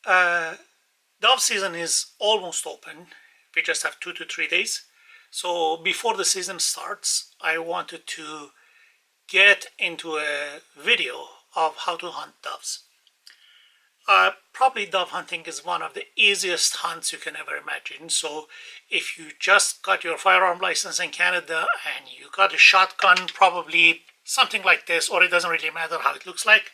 Dove season is almost open. We just have 2 to 3 days. So before the season starts, I wanted to get into a video of how to hunt doves. Probably dove hunting is one of the easiest hunts you can ever imagine. So if you just got your firearm license in Canada and you got a shotgun, probably something like this, or it doesn't really matter how it looks like,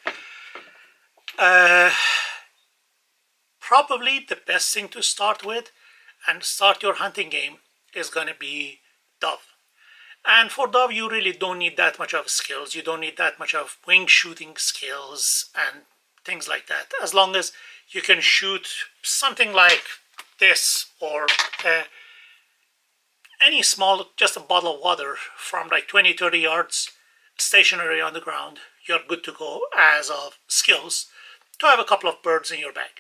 probably the best thing to start with and start your hunting game is going to be dove. And for dove, you really don't need that much of skills. You don't need that much of wing shooting skills and things like that. As long as you can shoot something like this, or any small, just a bottle of water from like 20-30 yards stationary on the ground, you're good to go as of skills to have a couple of birds in your bag.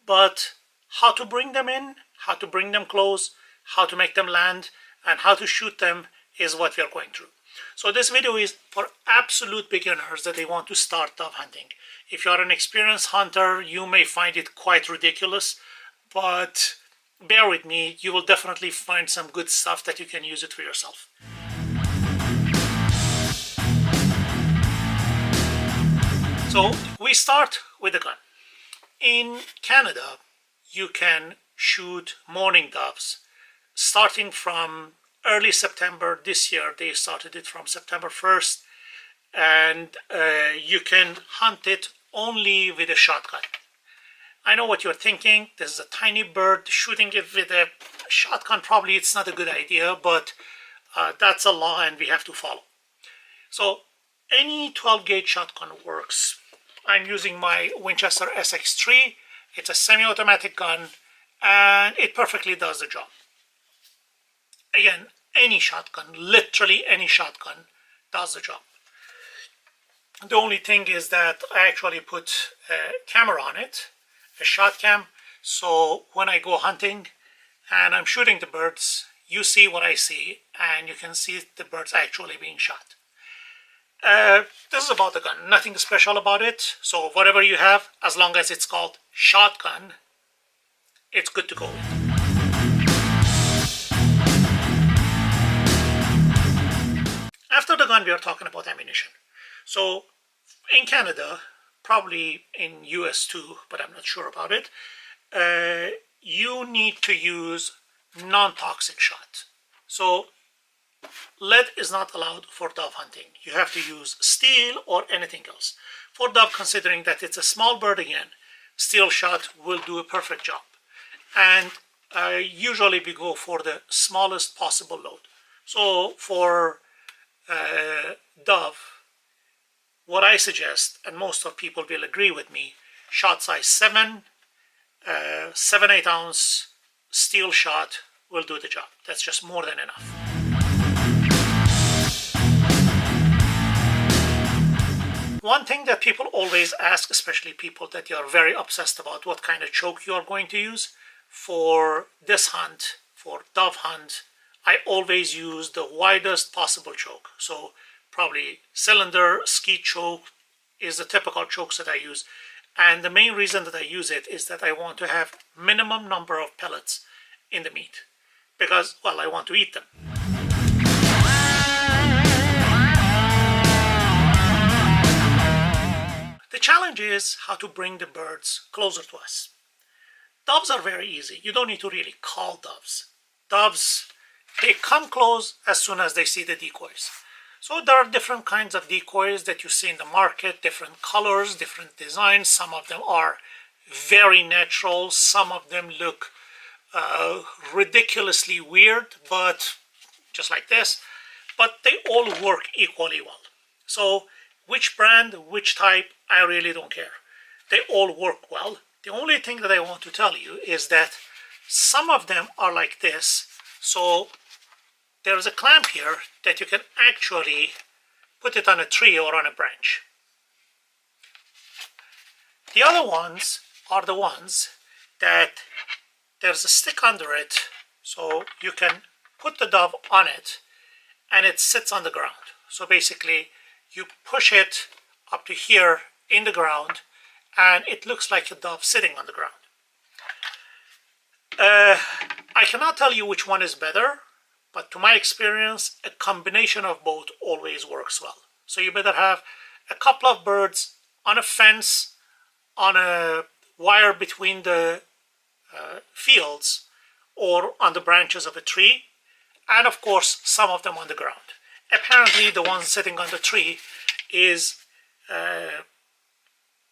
But how to bring them in, how to bring them close, how to make them land, and how to shoot them is what we are going through. So this video is for absolute beginners that they want to start dove hunting. If you are an experienced hunter, you may find it quite ridiculous, but bear with me, you will definitely find some good stuff that you can use it for yourself. So we start with a gun. In Canada, you can shoot mourning doves starting from early September. This year they started it from September 1st, and you can hunt it only with a shotgun. I know what you're thinking. This is a tiny bird. Shooting it with a shotgun, probably it's not a good idea, but that's a law and we have to follow. So any 12 gauge shotgun works. I'm using my Winchester SX3. It's a semi-automatic gun and it perfectly does the job. Again, any shotgun, literally any shotgun, does the job. The only thing is that I actually put a camera on it, a shot cam, so when I go hunting and I'm shooting the birds, you see what I see and you can see the birds actually being shot. This is about the gun, nothing special about it. So whatever you have, as long as it's called shotgun, it's good to go with. After the gun, we are talking about ammunition. So in Canada, probably in US too, but I'm not sure about it, you need to use non-toxic shot. So lead is not allowed for dove hunting. You have to use steel or anything else. For dove, considering that it's a small bird again, steel shot will do a perfect job. And usually we go for the smallest possible load. So for dove, what I suggest, and most of people will agree with me, shot size 7, 7/8 ounce steel shot will do the job. That's just more than enough. One thing that people always ask, especially people that you are very obsessed about what kind of choke you are going to use for this hunt, for dove hunt, I always use the widest possible choke. So probably cylinder, skeet choke is the typical chokes that I use. And the main reason that I use it is that I want to have minimum number of pellets in the meat. Because, well, I want to eat them. The challenge is how to bring the birds closer to us. Doves are very easy. You don't need to really call doves. Doves, they come close as soon as they see the decoys. So there are different kinds of decoys that you see in the market, different colors, different designs. Some of them are very natural. Some of them look ridiculously weird, but just like this. But they all work equally well. So which brand, which type, I really don't care. They all work well. The only thing that I want to tell you is that some of them are like this. So there's a clamp here that you can actually put it on a tree or on a branch. The other ones are the ones that there's a stick under it, so you can put the dove on it and it sits on the ground. So basically you push it up to here in the ground and it looks like a dove sitting on the ground. I cannot tell you which one is better, but to my experience, a combination of both always works well. So you better have a couple of birds on a fence, on a wire between the fields, or on the branches of a tree, and of course some of them on the ground. Apparently the one sitting on the tree is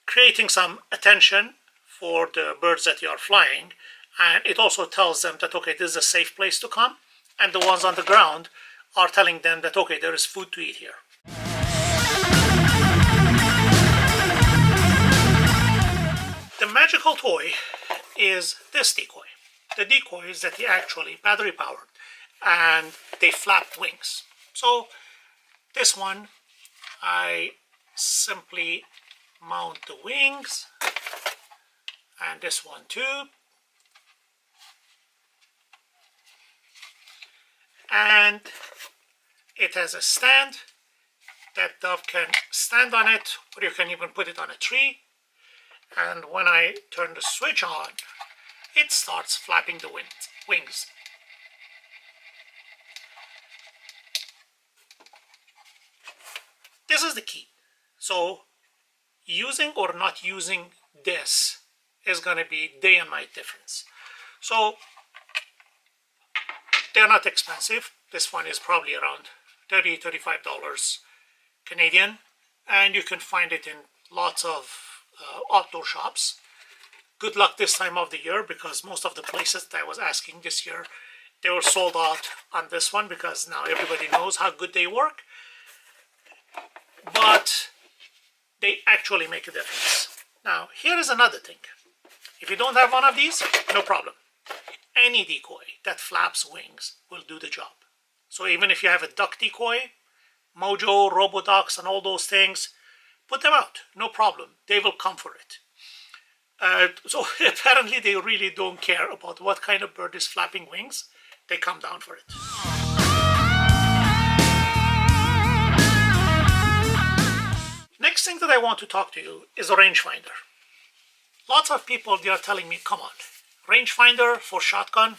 creating some attention for the birds that you are flying, and it also tells them that, okay, this is a safe place to come, and the ones on the ground are telling them that, okay, there is food to eat here. The magical toy is this decoy. The decoy is that they actually battery powered and they flap wings. So this one, I simply mount the wings, and this one too. And it has a stand that dove can stand on it, or you can even put it on a tree. And when I turn the switch on, it starts flapping the wings. This is the key. So using or not using this is going to be day and night difference. So they're not expensive. This one is probably around $30–35 Canadian, and you can find it in lots of outdoor shops. Good luck this time of the year, because most of the places that I was asking this year, they were sold out on this one, because now everybody knows how good they work. But they actually make a difference. Now, here is another thing. If you don't have one of these, no problem. Any decoy that flaps wings will do the job. So even if you have a duck decoy, Mojo, Roboducks, and all those things, put them out. No problem. They will come for it. So apparently they really don't care about what kind of bird is flapping wings. They come down for it. Next thing that I want to talk to you is a rangefinder. Lots of people, they are telling me, come on, rangefinder for shotgun?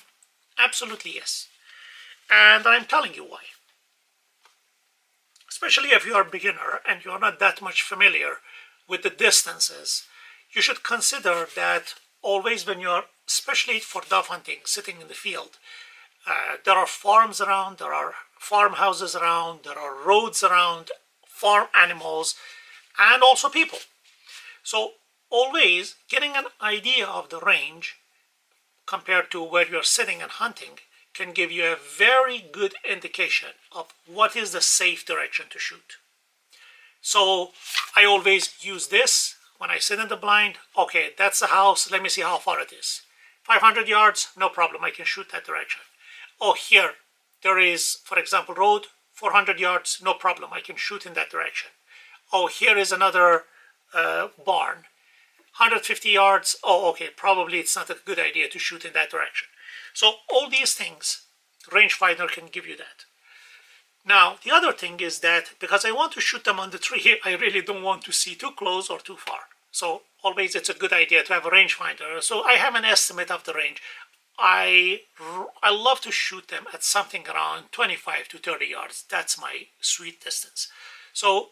Absolutely yes. And I'm telling you why. Especially if you are a beginner and you are not that much familiar with the distances, you should consider that always when you are, especially for dove hunting, sitting in the field, there are farms around, there are farmhouses around, there are roads around, farm animals, and also people. So always getting an idea of the range compared to where you're sitting and hunting can give you a very good indication of what is the safe direction to shoot. So I always use this when I sit in the blind. Okay, that's the house, let me see how far it is. 500 yards, no problem, I can shoot that direction. Oh, here there is, for example, road, 400 yards, no problem, I can shoot in that direction. Oh, here is another barn, 150 yards, oh, okay, probably it's not a good idea to shoot in that direction. So all these things, rangefinder can give you that. Now, the other thing is that because I want to shoot them on the tree, I really don't want to see too close or too far. So always it's a good idea to have a rangefinder. So I have an estimate of the range. I love to shoot them at something around 25 to 30 yards. That's my sweet distance. So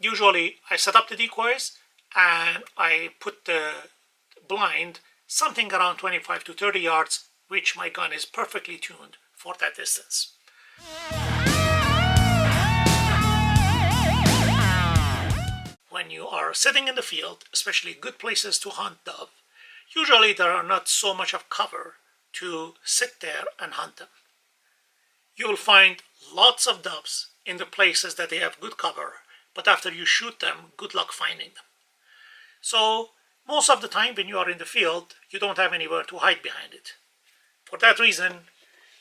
usually I set up the decoys and I put the blind something around 25 to 30 yards, which my gun is perfectly tuned for that distance. When you are sitting in the field, especially good places to hunt dove, usually there are not so much of cover to sit there and hunt them. You will find lots of doves in the places that they have good cover, but after you shoot them, good luck finding them. So most of the time when you are in the field, you don't have anywhere to hide behind it. For that reason,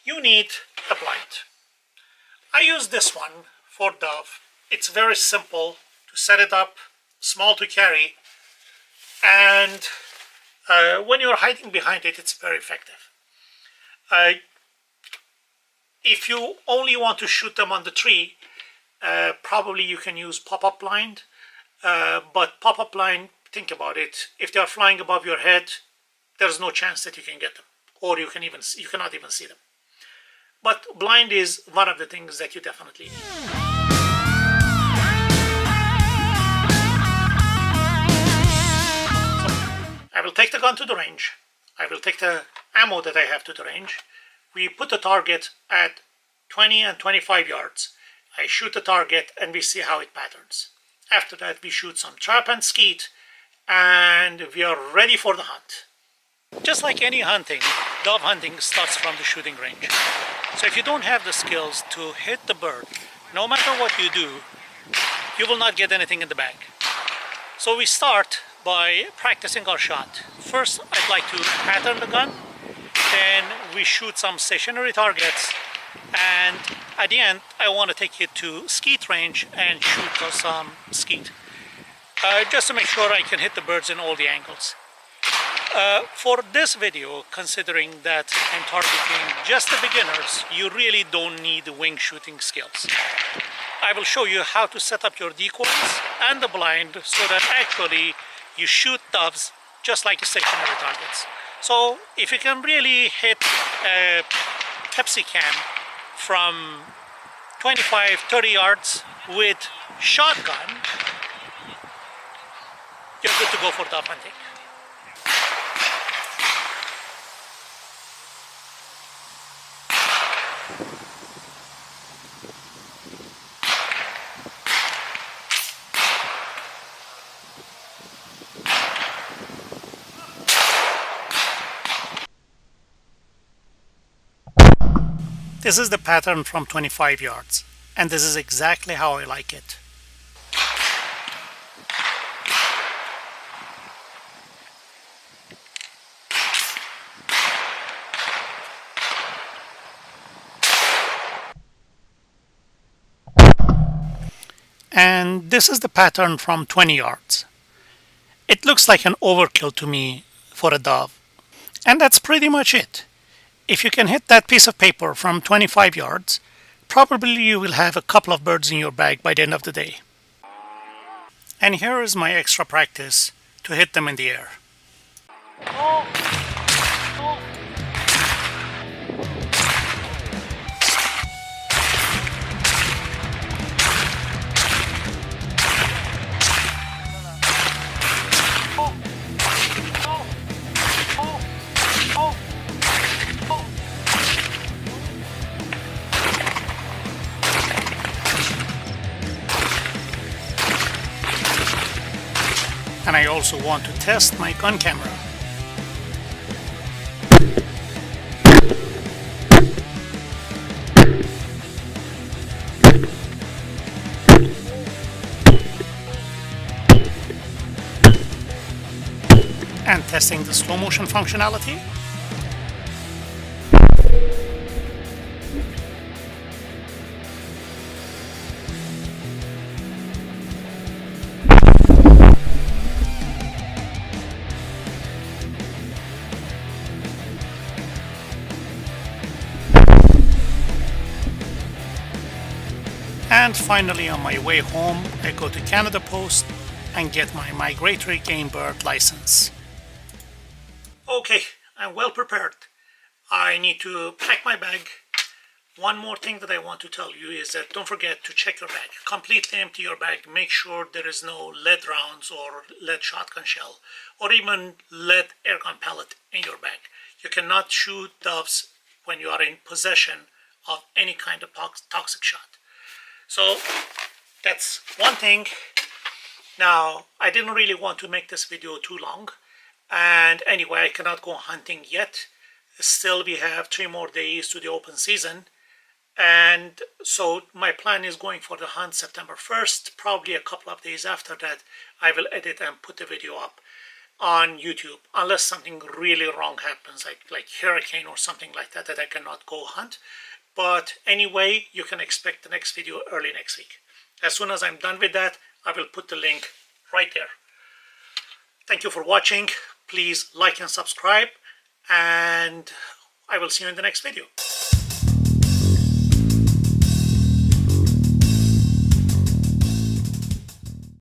you need a blind. I use this one for dove. It's very simple to set it up, small to carry, and when you're hiding behind it, it's very effective. If you only want to shoot them on the tree, probably you can use pop-up blind, but pop-up blind think about it, if they are flying above your head, there's no chance that you can get them, or you cannot even see them. But blind is one of the things that you definitely need. I will take the gun to the range. I will take the ammo that I have to the range. We put the target at 20 and 25 yards. I shoot the target and we see how it patterns. After that, we shoot some trap and skeet, and we are ready for the hunt. Just like any hunting, dove hunting starts from the shooting range. So if you don't have the skills to hit the bird, no matter what you do, you will not get anything in the bag. So we start by practicing our shot. First, I'd like to pattern the gun, then we shoot some stationary targets, and at the end I want to take it to skeet range and shoot some skeet, just to make sure I can hit the birds in all the angles. For this video, considering that I'm targeting just the beginners, you really don't need wing shooting skills. I will show you how to set up your decoys and the blind so that actually you shoot doves just like stationary targets. So if you can really hit a Pepsi can from 25-30 yards with shotgun, you're good to go for dove hunting. This is the pattern from 25 yards, and this is exactly how I like it. And this is the pattern from 20 yards. It looks like an overkill to me for a dove. And that's pretty much it. If you can hit that piece of paper from 25 yards, probably you will have a couple of birds in your bag by the end of the day. And here is my extra practice to hit them in the air. And I also want to test my gun camera. And testing the slow motion functionality. And finally, on my way home, I go to Canada Post and get my migratory game bird license. Okay, I'm well prepared. I need to pack my bag. One more thing that I want to tell you is that don't forget to check your bag. Completely empty your bag. Make sure there is no lead rounds or lead shotgun shell or even lead airgun pellet in your bag. You cannot shoot doves when you are in possession of any kind of toxic shot. So that's one thing. Now, I didn't really want to make this video too long. And anyway, I cannot go hunting yet. Still, we have 3 more days to the open season. And so my plan is going for the hunt September 1st. Probably a couple of days after that, I will edit and put the video up on YouTube. Unless something really wrong happens, like hurricane or something like that, that I cannot go hunt. But anyway, you can expect the next video early next week. As soon as I'm done with that, I will put the link right there. Thank you for watching. Please like and subscribe, and I will see you in the next video.